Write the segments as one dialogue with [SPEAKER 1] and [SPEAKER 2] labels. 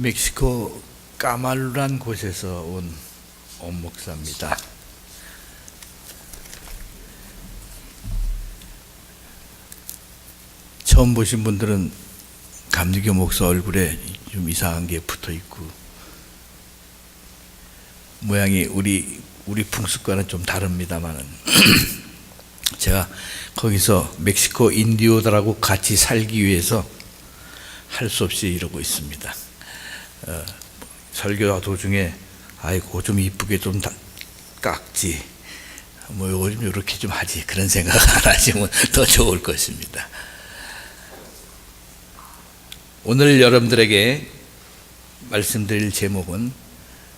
[SPEAKER 1] 멕시코 까말루란 곳에서 온 엄목사입니다. 처음 보신 분들은 감리교 목사 얼굴에 좀 이상한 게 붙어 있고 모양이 우리 풍습과는 좀 다릅니다만은 제가 거기서 멕시코 인디오들하고 같이 살기 위해서 할 수 없이 이러고 있습니다. 설교 도중에 아이고 좀 이쁘게 좀 깎지 뭐 요거 좀 이렇게 좀 하지 그런 생각 안 하시면 더 좋을 것입니다. 오늘 여러분들에게 말씀드릴 제목은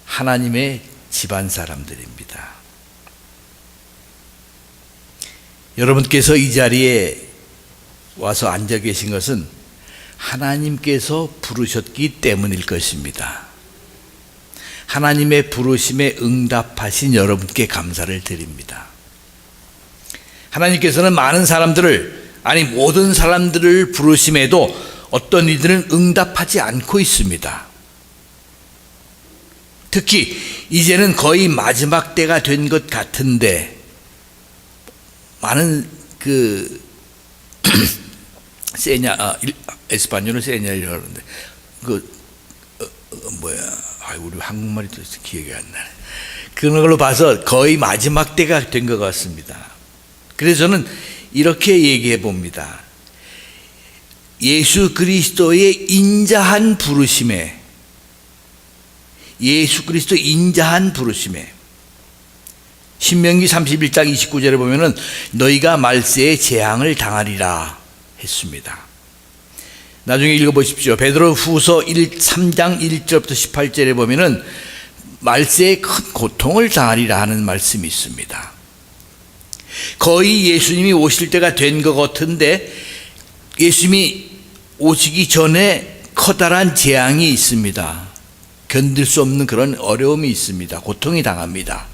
[SPEAKER 1] 하나님의 집안 사람들입니다. 여러분께서 이 자리에 와서 앉아 계신 것은 하나님께서 부르셨기 때문일 것입니다. 하나님의 부르심에 응답하신 여러분께 감사를 드립니다. 하나님께서는 많은 사람들을, 아니 모든 사람들을 부르심에도 어떤 이들은 응답하지 않고 있습니다. 특히 이제는 거의 마지막 때가 된 것 같은데 많은 에스파뇰은 세냐라고 하는데 우리 한국말이 또 기억이 안 나네. 그런 걸로 봐서 거의 마지막 때가 된 것 같습니다. 그래서 저는 이렇게 얘기해 봅니다. 예수 그리스도의 인자한 부르심에 신명기 31장 29절에 보면은 너희가 말세에 재앙을 당하리라 했습니다. 나중에 읽어보십시오. 베드로 후서 3장 1절부터 18절에 보면은 말세에 큰 고통을 당하리라 하는 말씀이 있습니다. 거의 예수님이 오실 때가 된 것 같은데 예수님이 오시기 전에 커다란 재앙이 있습니다. 견딜 수 없는 그런 어려움이 있습니다. 고통이 당합니다.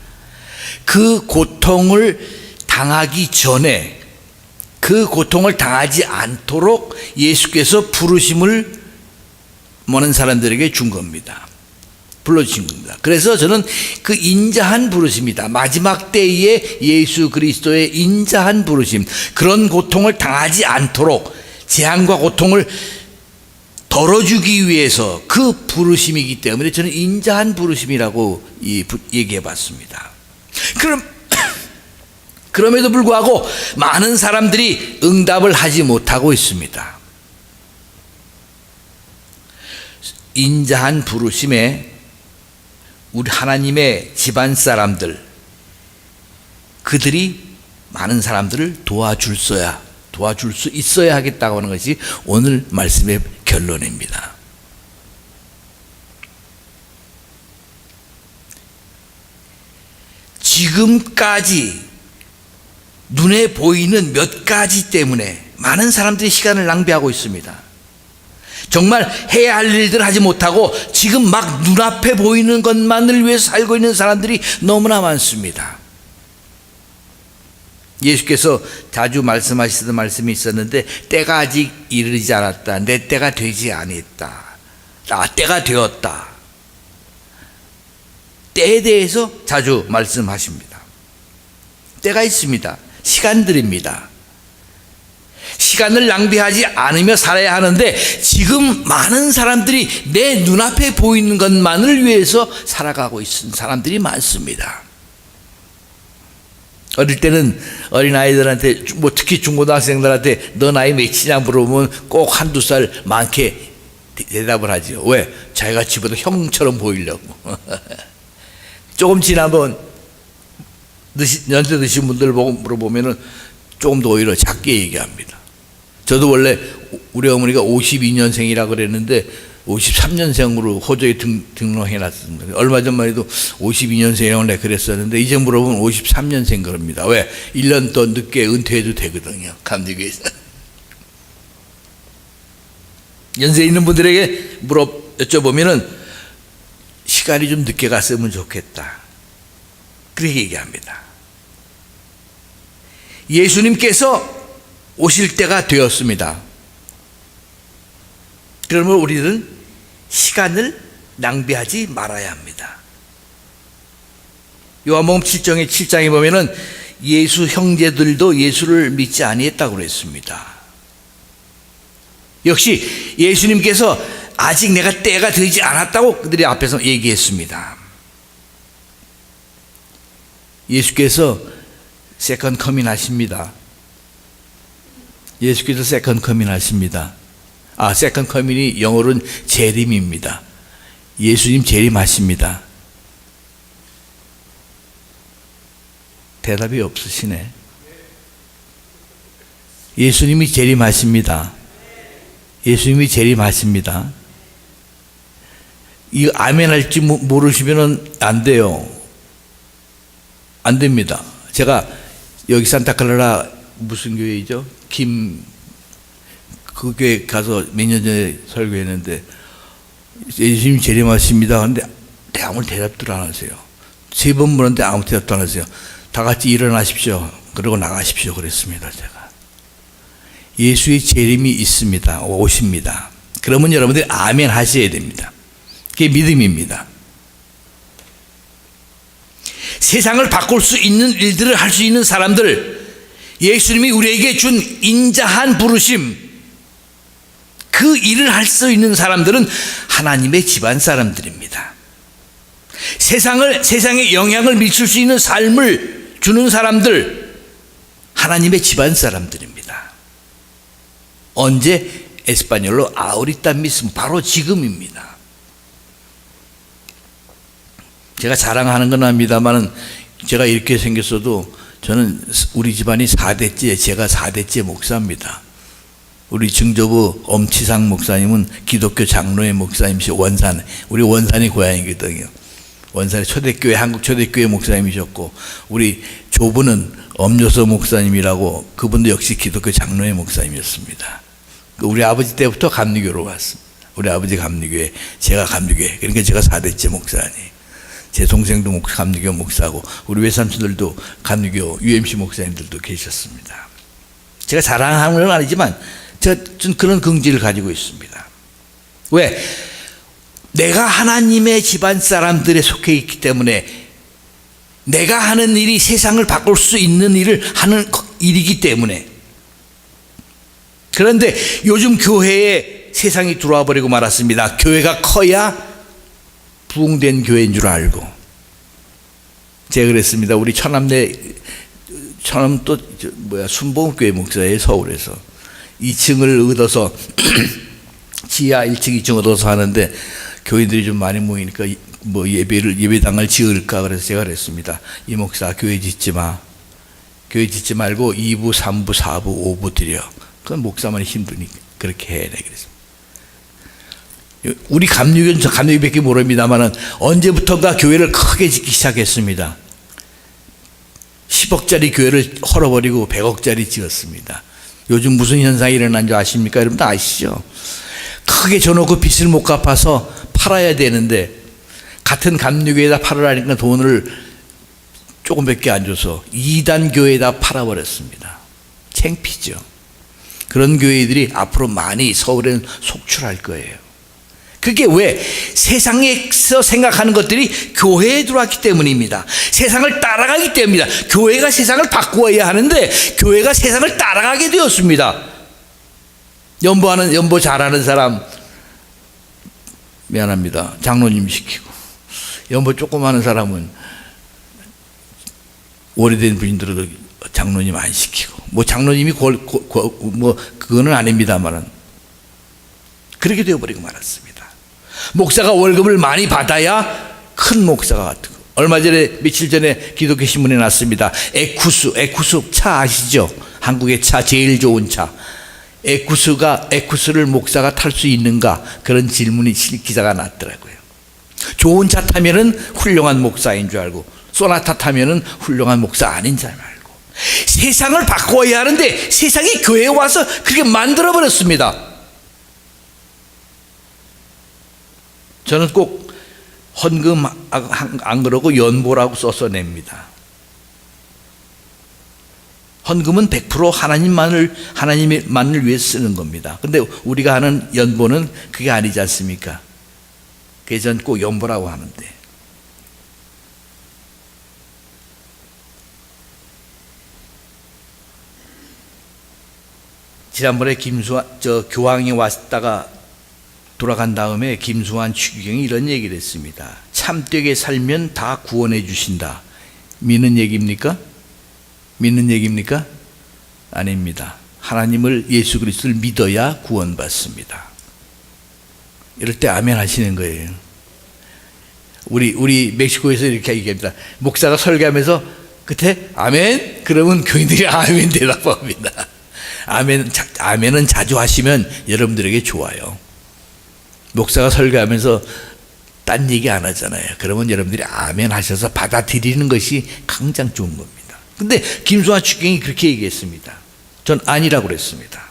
[SPEAKER 1] 그 고통을 당하기 전에 그 고통을 당하지 않도록 예수께서 부르심을 많은 사람들에게 준 겁니다. 불러주신 겁니다. 그래서 저는 그 인자한 부르심이다. 마지막 때에 예수 그리스도의 인자한 부르심, 그런 고통을 당하지 않도록 재앙과 고통을 덜어주기 위해서 그 부르심이기 때문에 저는 인자한 부르심이라고 얘기해 봤습니다. 그럼에도 불구하고 많은 사람들이 응답을 하지 못하고 있습니다. 인자한 부르심에 우리 하나님의 집안 사람들, 그들이 많은 사람들을 도와줄 수 있어야 하겠다고 하는 것이 오늘 말씀의 결론입니다. 지금까지 눈에 보이는 몇 가지 때문에 많은 사람들이 시간을 낭비하고 있습니다. 정말 해야 할 일들을 하지 못하고 지금 막 눈앞에 보이는 것만을 위해서 살고 있는 사람들이 너무나 많습니다. 예수께서 자주 말씀하시던 말씀이 있었는데 때가 아직 이르지 않았다. 내 때가 되지 않았다. 때가 되었다. 때에 대해서 자주 말씀하십니다. 때가 있습니다. 시간들입니다. 시간을 낭비하지 않으며 살아야 하는데 지금 많은 사람들이 내 눈앞에 보이는 것만을 위해서 살아가고 있는 사람들이 많습니다. 어릴 때는 어린아이들한테 특히 중고등학생들한테 너 나이 몇이냐 물어보면 꼭 한두 살 많게 대답을 하죠. 왜? 자기가 집보다 형처럼 보이려고. 조금 지나면 연세 드신 분들 보고 물어보면은 조금 더 오히려 작게 얘기합니다. 저도 원래 우리 어머니가 52년생이라 그랬는데 53년생으로 호적에 등록해 놨습니다. 얼마 전만 해도 52년생이라고 내가 그랬었는데 이제 물어보면 53년생 그럽니다. 왜? 1년 더 늦게 은퇴해도 되거든요. 감리교에서. 연세 있는 분들에게 여쭤보면은 시간이 좀 늦게 갔으면 좋겠다. 그렇게 얘기합니다. 예수님께서 오실 때가 되었습니다. 그러면 우리는 시간을 낭비하지 말아야 합니다. 요한복음 7장에 보면은 예수 형제들도 예수를 믿지 아니했다고 그랬습니다. 역시 예수님께서 아직 내가 때가 되지 않았다고 그들이 앞에서 얘기했습니다. 예수께서 세컨드 커밍 하십니다. 예수께서 세컨드 커밍 하십니다. 세컨드 커밍이 영어로는 재림입니다. 예수님 재림하십니다. 대답이 없으시네. 예수님이 재림하십니다. 예수님이 재림하십니다. 이거 아멘 할지 모르시면 안 돼요. 안 됩니다. 제가 여기 산타클라라 무슨 교회이죠? 그 교회 가서 몇 년 전에 설교했는데 예수님 재림하십니다 하는데 아무 대답도 안 하세요. 3번 물었는데 아무 대답도 안 하세요. 다 같이 일어나십시오. 그러고 나가십시오. 그랬습니다. 제가. 예수의 재림이 있습니다. 오십니다. 그러면 여러분들이 아멘 하셔야 됩니다. 그게 믿음입니다. 세상을 바꿀 수 있는 일들을 할 수 있는 사람들, 예수님이 우리에게 준 인자한 부르심, 그 일을 할 수 있는 사람들은 하나님의 집안 사람들입니다. 세상에 영향을 미칠 수 있는 삶을 주는 사람들, 하나님의 집안 사람들입니다. 언제? 에스파뇰로 아우리타 미스모, 바로 지금입니다. 제가 자랑하는 건 압니다만 제가 이렇게 생겼어도 저는 우리 집안이 4대째, 제가 4대째 목사입니다. 우리 증조부 엄치상 목사님은 기독교 장로회 목사님이시고 우리 원산이 고향이거든요. 원산의 초대교회, 한국 초대교회 목사님이셨고, 우리 조부는 엄요서 목사님이라고, 그분도 역시 기독교 장로회 목사님이었습니다. 우리 아버지 때부터 감리교로 왔습니다. 우리 아버지 감리교회, 제가 감리교회. 그러니까 제가 4대째 목사니. 제 동생도 감리교 목사고, 우리 외삼촌들도 감리교 UMC 목사님들도 계셨습니다. 제가 자랑하는 건 아니지만 저는 그런 긍지를 가지고 있습니다. 왜? 내가 하나님의 집안 사람들에 속해 있기 때문에 내가 하는 일이 세상을 바꿀 수 있는 일을 하는 일이기 때문에. 그런데 요즘 교회에 세상이 들어와 버리고 말았습니다. 교회가 커야 부흥된 교회인 줄 알고. 제가 그랬습니다. 우리 천남 또 순복음교회 목사예요. 서울에서 2층을 얻어서 지하 1층 2층 얻어서 하는데 교인들이 좀 많이 모이니까 예배당을 지을까 그래서 제가 그랬습니다. 이 목사 교회 짓지 마. 교회 짓지 말고 2부 3부 4부 5부 드려. 그건 목사만이 힘드니까 그렇게 해야 돼. 그래서 우리 감리교는 저 감리교밖에 모릅니다만 언제부턴가 교회를 크게 짓기 시작했습니다. 10억짜리 교회를 헐어버리고 100억짜리 지었습니다. 요즘 무슨 현상이 일어난 줄 아십니까? 여러분들 아시죠? 크게 줘놓고 빚을 못 갚아서 팔아야 되는데 같은 감리교회에다 팔으라니까 돈을 조금밖에 안 줘서 2단 교회에다 팔아버렸습니다. 창피죠. 그런 교회들이 앞으로 많이 서울에는 속출할 거예요. 그게 왜? 세상에서 생각하는 것들이 교회에 들어왔기 때문입니다. 세상을 따라가기 때문입니다. 교회가 세상을 바꾸어야 하는데 교회가 세상을 따라가게 되었습니다. 연보 잘하는 사람 미안합니다. 장로님 시키고, 연보 조금 하는 사람은 오래된 분들도 장로님 안 시키고, 장로님이 그거는 아닙니다만은 그렇게 되어버리고 말았습니다. 목사가 월급을 많이 받아야 큰 목사가 같은 거. 얼마 전에 며칠 전에 기독교 신문에 났습니다. 에쿠스 차 아시죠? 한국의 차 제일 좋은 차. 에쿠스를 목사가 탈 수 있는가? 그런 질문이 기사가 났더라고요. 좋은 차 타면은 훌륭한 목사인 줄 알고, 소나타 타면은 훌륭한 목사 아닌 줄 알고. 세상을 바꿔야 하는데 세상이 교회에 와서 그렇게 만들어 버렸습니다. 저는 꼭 헌금 안 그러고 연보라고 써서 냅니다. 헌금은 100% 하나님만을 위해 쓰는 겁니다. 근데 우리가 하는 연보는 그게 아니지 않습니까? 그래서 전 꼭 연보라고 하는데, 지난번에 교황이 왔다가 돌아간 다음에 김수환 추기경이 이런 얘기를 했습니다. 참되게 살면 다 구원해 주신다. 믿는 얘기입니까? 믿는 얘기입니까? 아닙니다. 하나님을, 예수 그리스도를 믿어야 구원받습니다. 이럴 때 아멘 하시는 거예요. 우리 멕시코에서 이렇게 얘기합니다. 목사가 설교하면서 끝에 아멘? 그러면 교인들이 아멘 대답합니다. 아멘은 자주 하시면 여러분들에게 좋아요. 목사가 설교하면서 딴 얘기 안 하잖아요. 그러면 여러분들이 아멘 하셔서 받아들이는 것이 가장 좋은 겁니다. 근데 김수환 추경이 그렇게 얘기했습니다. 전 아니라고 그랬습니다.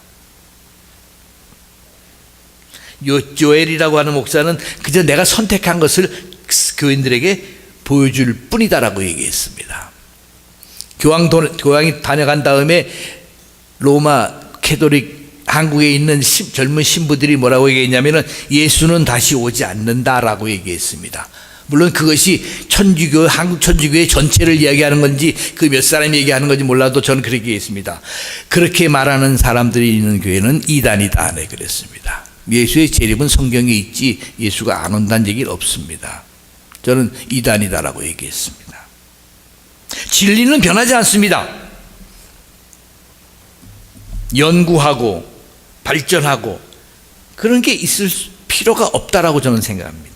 [SPEAKER 1] 요엘이라고 하는 목사는 그저 내가 선택한 것을 교인들에게 보여줄 뿐이다라고 얘기했습니다. 교황이 다녀간 다음에 로마 캐톨릭 한국에 있는 젊은 신부들이 뭐라고 얘기했냐면은 예수는 다시 오지 않는다라고 얘기했습니다. 물론 그것이 천주교, 한국 천주교의 전체를 이야기하는 건지 그 몇 사람이 얘기하는 건지 몰라도 저는 그렇게 얘기했습니다. 그렇게 말하는 사람들이 있는 교회는 이단이다. 네, 그랬습니다. 예수의 재림은 성경에 있지 예수가 안 온다는 얘기는 없습니다. 저는 이단이다라고 얘기했습니다. 진리는 변하지 않습니다. 연구하고 발전하고 그런 게 있을 필요가 없다라고 저는 생각합니다.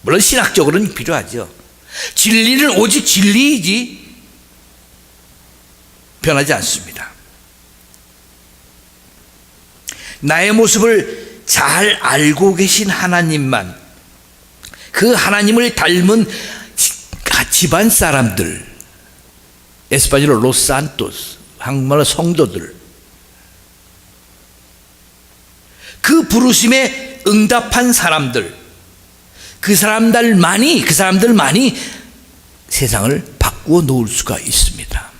[SPEAKER 1] 물론 신학적으로는 필요하죠. 진리는 오직 진리이지 변하지 않습니다. 나의 모습을 잘 알고 계신 하나님만, 그 하나님을 닮은 집안 사람들, 에스파뇰로 로스 산토스, 한국말로 성도들, 그 부르심에 응답한 사람들, 그 사람들만이 세상을 바꾸어 놓을 수가 있습니다.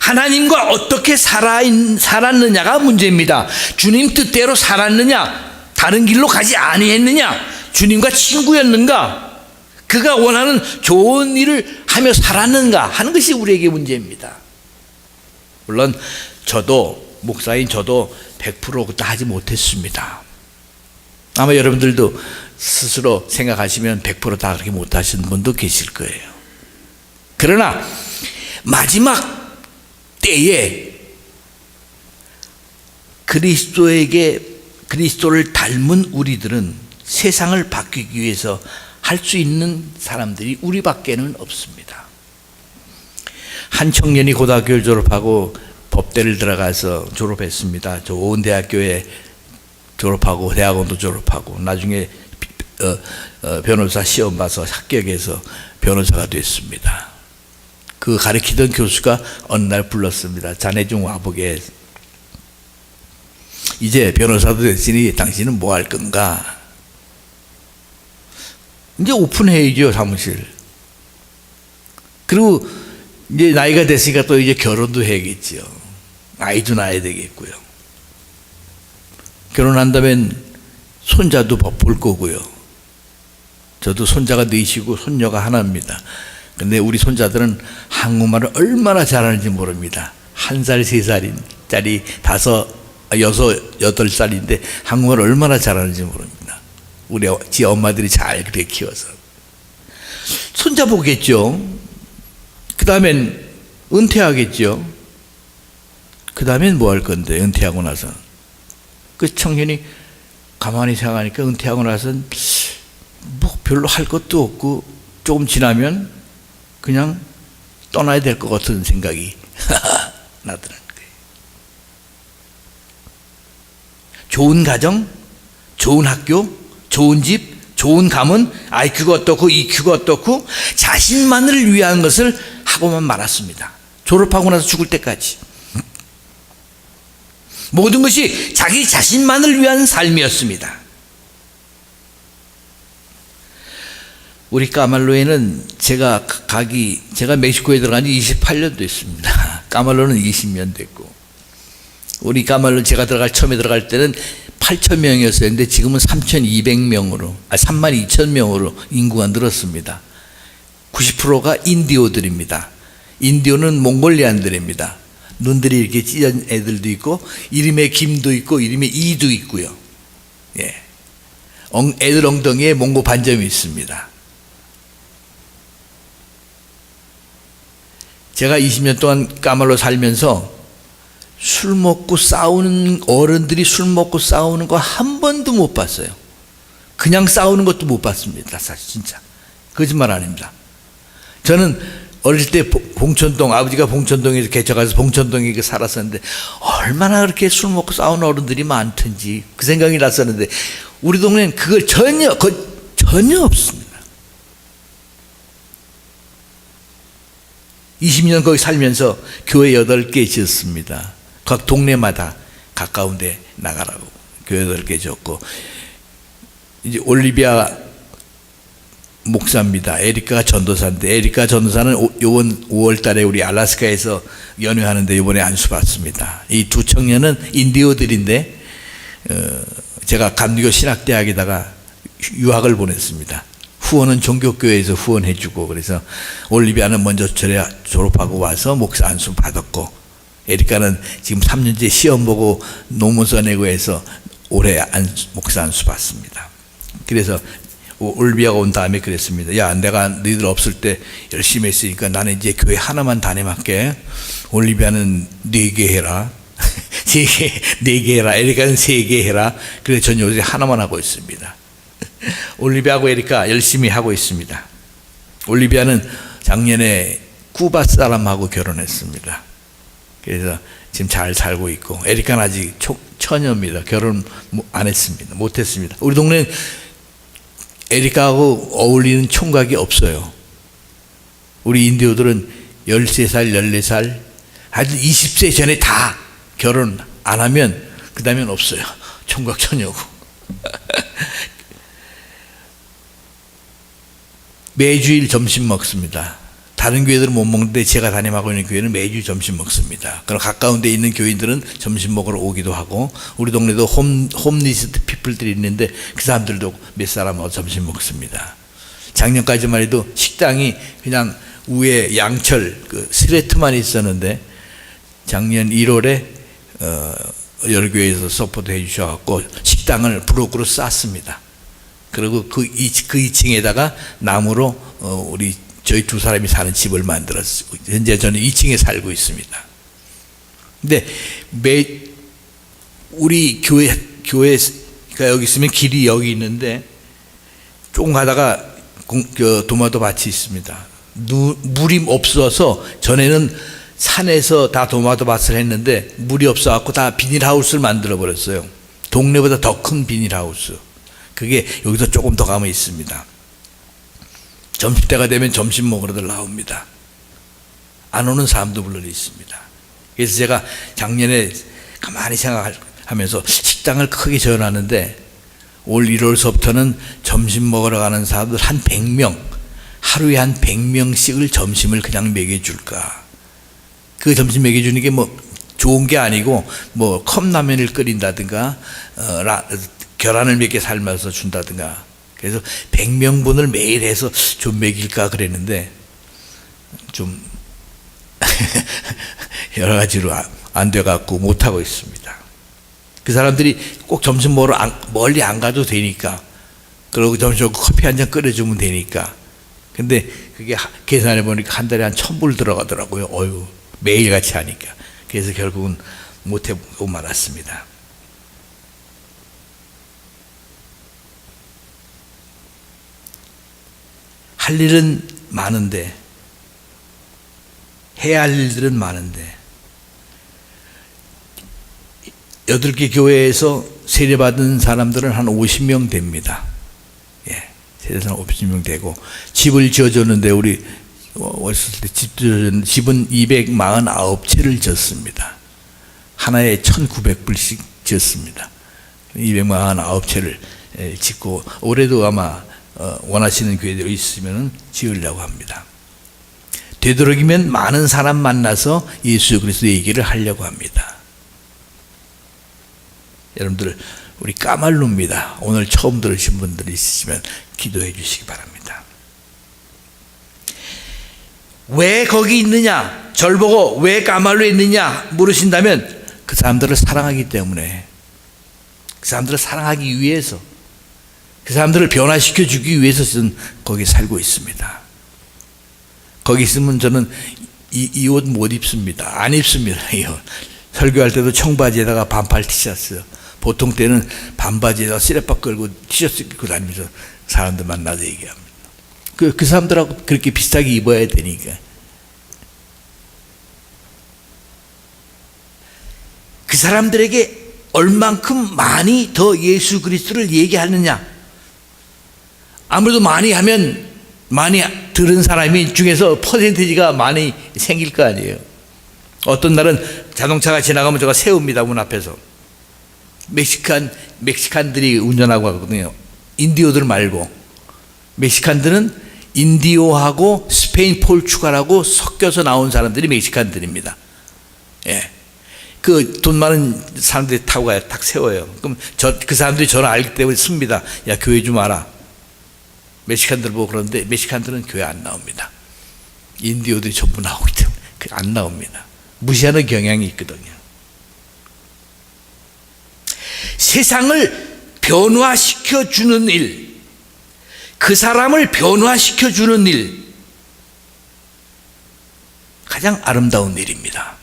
[SPEAKER 1] 하나님과 어떻게 살았느냐가 문제입니다. 주님 뜻대로 살았느냐, 다른 길로 가지 아니했느냐, 주님과 친구였는가, 그가 원하는 좋은 일을 하며 살았는가 하는 것이 우리에게 문제입니다. 물론 목사인 저도 100% 다 하지 못했습니다. 아마 여러분들도 스스로 생각하시면 100% 다 그렇게 못하시는 분도 계실 거예요. 그러나 마지막 때에 그리스도를 닮은 우리들은 세상을 바뀌기 위해서 할 수 있는 사람들이 우리밖에는 없습니다. 한 청년이 고등학교를 졸업하고 법대를 들어가서 졸업했습니다. 좋은 대학교에 졸업하고 대학원도 졸업하고 나중에 변호사 시험 봐서 합격해서 변호사가 됐습니다. 그 가르치던 교수가 어느 날 불렀습니다. 자네 좀 와보게. 이제 변호사도 됐으니 당신은 뭐 할 건가? 이제 오픈해야죠, 사무실. 그리고 이제 나이가 됐으니까 또 이제 결혼도 해야겠죠. 아이도 낳아야 되겠고요. 결혼한다면 손자도 볼 거고요. 저도 손자가 넷이고 손녀가 하나입니다. 근데 우리 손자들은 한국말을 얼마나 잘하는지 모릅니다. 1살, 3살짜리 5, 6, 8살인데 한국말을 얼마나 잘하는지 모릅니다. 우리 지 엄마들이 잘 그렇게 키워서. 손자 보겠죠. 그 다음엔 은퇴하겠죠. 그 다음엔 뭐 할 건데, 은퇴하고 나서. 그 청년이 가만히 생각하니까 은퇴하고 나서는 뭐 별로 할 것도 없고 조금 지나면 그냥 떠나야 될 것 같은 생각이 나더라는 거예요. 좋은 가정, 좋은 학교, 좋은 집, 좋은 가문, IQ가 어떻고 EQ가 어떻고 자신만을 위한 것을 하고만 말았습니다. 졸업하고 나서 죽을 때까지. 모든 것이 자기 자신만을 위한 삶이었습니다. 우리 까말로에는 제가 멕시코에 들어간 지 28년 됐습니다. 까말로는 20년 됐고, 우리 까말로 제가 처음에 들어갈 때는 8,000명이었어요. 근데 지금은 3,200명으로, 32,000명으로 인구가 늘었습니다. 90%가 인디오들입니다. 인디오는 몽골리안들입니다. 눈들이 이렇게 찢은 애들도 있고, 이름에 김도 있고, 이름에 이도 있고요. 예. 애들 엉덩이에 몽고 반점이 있습니다. 제가 20년 동안 까말로 살면서 술 먹고 싸우는, 어른들이 술 먹고 싸우는 거 한 번도 못 봤어요. 그냥 싸우는 것도 못 봤습니다. 사실 진짜. 거짓말 아닙니다. 저는 어릴 때 봉천동, 아버지가 봉천동에서 개척해서 봉천동에 살았었는데 얼마나 그렇게 술 먹고 싸우는 어른들이 많던지 그 생각이 났었는데 우리 동네는 그걸 전혀 없습니다. 20년 거기 살면서 교회 8개 지었습니다. 각 동네마다 가까운 데 나가라고 교회 8개 지었고, 이제 올리비아 목사입니다. 에리카가 전도사인데, 에리카 전도사는 요번 5월 달에 우리 알래스카에서 연회하는데 이번에 안수 받습니다. 이 두 청년은 인디오들인데 제가 감리교 신학대학에다가 유학을 보냈습니다. 후원은 종교교회에서 후원해주고, 그래서 올리비아는 먼저 졸업하고 와서 목사 안수 받았고, 에리카는 지금 3년째 시험 보고 논문 써내고 해서 올해 목사 안수 받습니다. 그래서 올리비아가 온 다음에 그랬습니다. 야, 내가 너희들 없을 때 열심히 했으니까 나는 이제 교회 하나만 다녀갈게. 올리비아는 4개 해라. 4개 해라. 에리카는 3개 해라. 그래서 전 요새 하나만 하고 있습니다. 올리비아하고 에리카 열심히 하고 있습니다. 올리비아는 작년에 쿠바 사람하고 결혼했습니다. 그래서 지금 잘 살고 있고, 에리카는 아직 처녀입니다. 결혼 안 했습니다. 못 했습니다. 우리 동네는 에리카하고 어울리는 총각이 없어요. 우리 인디오들은 13살, 14살, 아주 20세 전에 다 결혼 안 하면 그 다음엔 없어요. 총각 처녀고. 매주일 점심 먹습니다. 다른 교회들은 못 먹는데 제가 담임하고 있는 교회는 매주 점심 먹습니다. 그럼 가까운 데 있는 교인들은 점심 먹으러 오기도 하고, 우리 동네도 홈리스트 피플들이 있는데 그 사람들도 몇 사람하고 점심 먹습니다. 작년까지만 해도 식당이 그냥 위에 양철 그 스레트만 있었는데 작년 1월에 여러 교회에서 서포트 해 주셔갖고 식당을 부록으로 쌌습니다. 그리고 그 2층에다가 나무로 저희 두 사람이 사는 집을 만들었어요. 현재 저는 2층에 살고 있습니다. 근데 우리 교회가 여기 있으면 길이 여기 있는데 조금 가다가 도마도 밭이 있습니다. 물이 없어서 전에는 산에서 다 도마도 밭을 했는데 물이 없어갖고 다 비닐하우스를 만들어 버렸어요. 동네보다 더 큰 비닐하우스. 그게 여기서 조금 더 가면 있습니다. 점심때가 되면 점심 먹으러들 나옵니다. 안 오는 사람도 물론 있습니다. 그래서 제가 작년에 가만히 생각하면서 식당을 크게 지어놨는데 올 1월서부터는 점심 먹으러 가는 사람들 한 100명, 하루에 한 100명씩을 점심을 그냥 먹여줄까. 그 점심 먹여주는 게 뭐 좋은 게 아니고 뭐 컵라면을 끓인다든가 계란을 몇 개 삶아서 준다든가. 그래서 100명분을 매일 해서 좀 먹일까 그랬는데 좀 여러 가지로 안 돼갖고 못하고 있습니다. 그 사람들이 꼭 점심 먹으러 멀리 안 가도 되니까, 그리고 점심 먹고 커피 한 잔 끓여주면 되니까. 근데 그게 계산해 보니까 한 달에 한 1,000불 들어가더라고요. 어휴, 매일같이 하니까. 그래서 결국은 못해보고 말았습니다. 할 일은 많은데, 해야 할 일들은 많은데, 8개 교회에서 세례받은 사람들은 한 50명 됩니다. 예, 세례사람 50명 되고, 집을 지어줬는데, 우리 왔을 때 집은 249채를 지었습니다. 하나에 1,900불씩 지었습니다. 249채를 짓고, 올해도 아마 원하시는 교회들이 있으면 지으려고 합니다. 되도록이면 많은 사람 만나서 예수 그리스도 얘기를 하려고 합니다. 여러분들 우리 까말루입니다. 오늘 처음 들으신 분들이 있으시면 기도해 주시기 바랍니다. 왜 거기 있느냐, 절 보고 왜 까말루에 있느냐 물으신다면 그 사람들을 사랑하기 때문에, 그 사람들을 사랑하기 위해서, 그 사람들을 변화시켜 주기 위해서 저는 거기 살고 있습니다. 거기 있으면 저는 이 옷 못 입습니다. 안 입습니다. 이 옷. 설교할 때도 청바지에다가 반팔 티셔츠, 보통 때는 반바지에다가 쓰레빠 끌고 티셔츠 입고 다니면서 사람들 만나서 얘기합니다. 그 사람들하고 그렇게 비슷하게 입어야 되니까. 그 사람들에게 얼만큼 많이 더 예수 그리스도를 얘기하느냐. 아무래도 많이 하면 많이 들은 사람이 중에서 퍼센티지가 많이 생길 거 아니에요. 어떤 날은 자동차가 지나가면 제가 세웁니다. 문 앞에서. 멕시칸들이 운전하고 하거든요. 인디오들 말고. 멕시칸들은 인디오하고 스페인 포르투갈하고 섞여서 나온 사람들이 멕시칸들입니다. 예. 그 돈 많은 사람들이 타고 가요. 딱 세워요. 그럼 그 사람들이 저를 알기 때문에 씁니다. 야, 교회 좀 와라. 멕시칸들 보고 그러는데 멕시칸들은 교회 안 나옵니다. 인디오들이 전부 나오기 때문에 안 나옵니다. 무시하는 경향이 있거든요. 세상을 변화시켜 주는 일, 그 사람을 변화시켜 주는 일, 가장 아름다운 일입니다.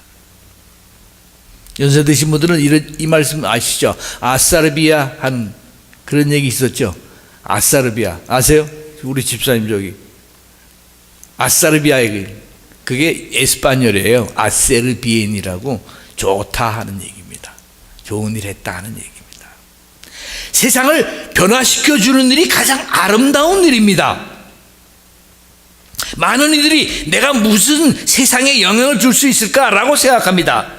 [SPEAKER 1] 연세 드신 분들은 이 말씀 아시죠? 아사르비아 하는 그런 얘기 있었죠. 아사르비아 아세요? 우리 집사님 저기 아사르비아에 그게 에스파뇰이에요. 아세르비엔이라고 좋다 하는 얘기입니다. 좋은 일 했다 하는 얘기입니다. 세상을 변화시켜 주는 일이 가장 아름다운 일입니다. 많은 이들이 내가 무슨 세상에 영향을 줄 수 있을까라고 생각합니다.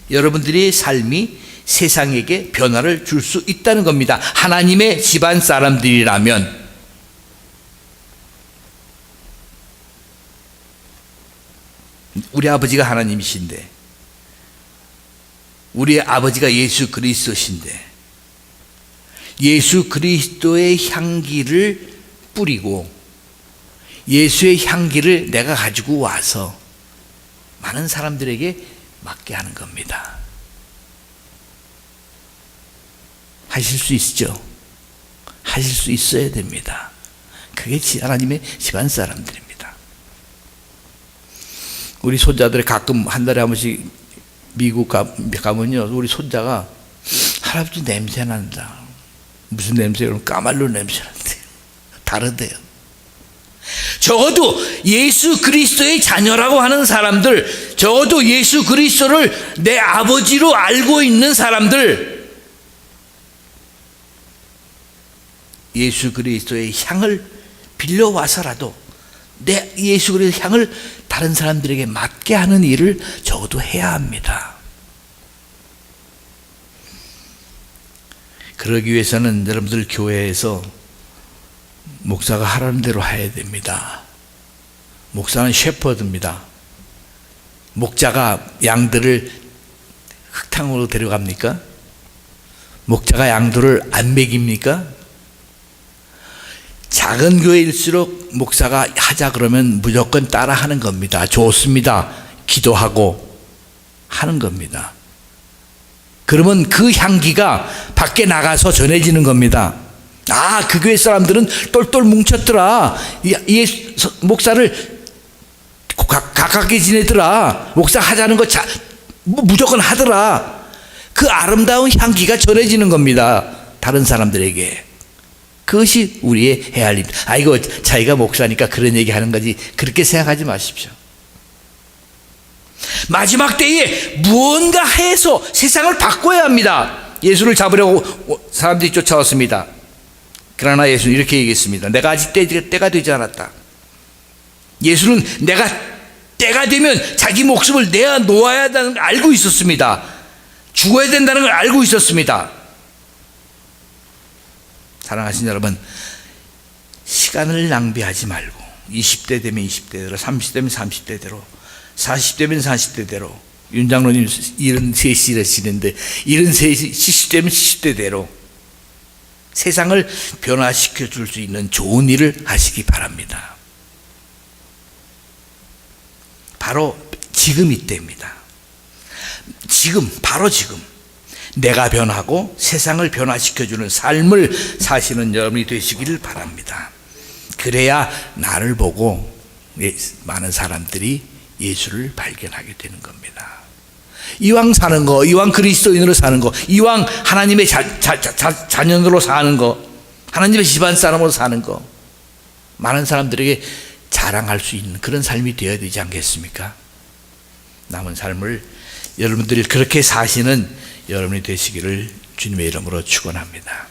[SPEAKER 1] 여러분들의 삶이 세상에게 변화를 줄 수 있다는 겁니다. 하나님의 집안 사람들이라면. 우리 아버지가 하나님이신데, 우리 아버지가 예수 그리스도신데, 예수 그리스도의 향기를 뿌리고 예수의 향기를 내가 가지고 와서 많은 사람들에게 맡게 하는 겁니다. 하실 수 있죠? 하실 수 있어야 됩니다. 그게 하나님의 집안 사람들입니다. 우리 손자들이 가끔 한 달에 한 번씩 미국 가면요, 우리 손자가 할아버지 냄새 난다. 무슨 냄새요? 그럼 까말로 냄새 난대요. 다르대요. 적어도 예수 그리스도의 자녀라고 하는 사람들, 적어도 예수 그리스도를 내 아버지로 알고 있는 사람들, 예수 그리스도의 향을 빌려와서라도 내 예수 그리스도의 향을 다른 사람들에게 맡게 하는 일을 적어도 해야 합니다. 그러기 위해서는 여러분들 교회에서 목사가 하라는 대로 해야 됩니다. 목사는 셰퍼드입니다. 목자가 양들을 흙탕으로 데려갑니까? 목자가 양들을 안 먹입니까? 작은 교회일수록 목사가 하자 그러면 무조건 따라 하는 겁니다. 좋습니다. 기도하고 하는 겁니다. 그러면 그 향기가 밖에 나가서 전해지는 겁니다. 아, 그 교회 사람들은 똘똘 뭉쳤더라. 목사를 가깝게 지내더라. 목사 하자는 거 무조건 하더라. 그 아름다운 향기가 전해지는 겁니다. 다른 사람들에게. 그것이 우리의 해야 할 일. 아이고, 자기가 목사니까 그런 얘기 하는 거지. 그렇게 생각하지 마십시오. 마지막 때에 무언가 해서 세상을 바꿔야 합니다. 예수를 잡으려고 사람들이 쫓아왔습니다. 그러나 예수는 이렇게 얘기했습니다. 내가 아직 때가 되지 않았다. 예수는 내가 때가 되면 자기 목숨을 내어 놓아야 한다는 걸 알고 있었습니다. 죽어야 된다는 걸 알고 있었습니다. 사랑하신 여러분, 시간을 낭비하지 말고 20대 되면 20대대로, 30대면 30대대로, 40대면 40대대로 윤 장로님 73이시는데 73이 70대면 70대대로 세상을 변화시켜 줄 수 있는 좋은 일을 하시기 바랍니다. 바로 지금 이때입니다. 지금, 바로 지금 내가 변하고 세상을 변화시켜주는 삶을 사시는 여러분이 되시기를 바랍니다. 그래야 나를 보고 많은 사람들이 예수를 발견하게 되는 겁니다. 이왕 사는 거, 이왕 그리스도인으로 사는 거, 이왕 하나님의 자녀로 사는 거, 하나님의 집안 사람으로 사는 거, 많은 사람들에게 자랑할 수 있는 그런 삶이 되어야 되지 않겠습니까? 남은 삶을 여러분들이 그렇게 사시는 여러분이 되시기를 주님의 이름으로 축원합니다.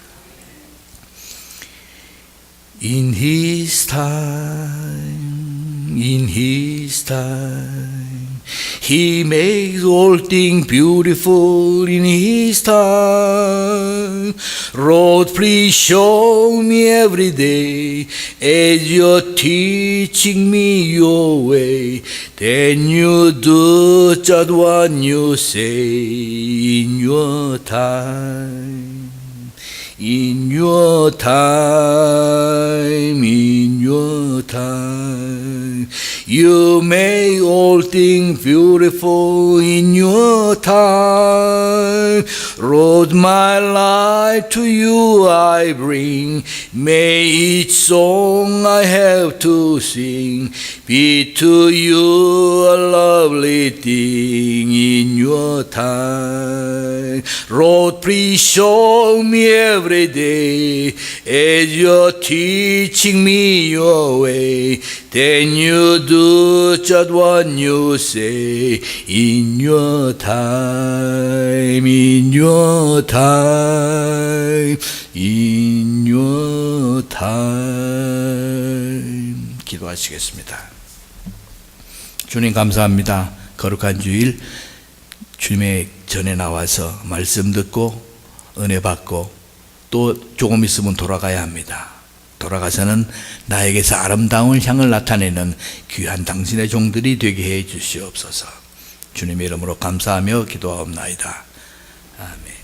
[SPEAKER 1] In His time, in His time, He makes all things beautiful in His time. Lord, please show me every day as you're teaching me your way. Then you do just what you say in your time. In your time, in your time, you make all things beautiful in your time. Lord, my life to you I bring. May each song I have to sing be to you a lovely thing in your time. Lord, please show me every day as you're teaching me your way. Then you do just what you say in your time, in your time, in your time. 기도하시겠습니다. 주님 감사합니다. 거룩한 주일 주님의 전에 나와서 말씀 듣고 은혜 받고 또 조금 있으면 돌아가야 합니다. 돌아가서는 나에게서 아름다운 향을 나타내는 귀한 당신의 종들이 되게 해 주시옵소서. 주님의 이름으로 감사하며 기도하옵나이다. 아멘.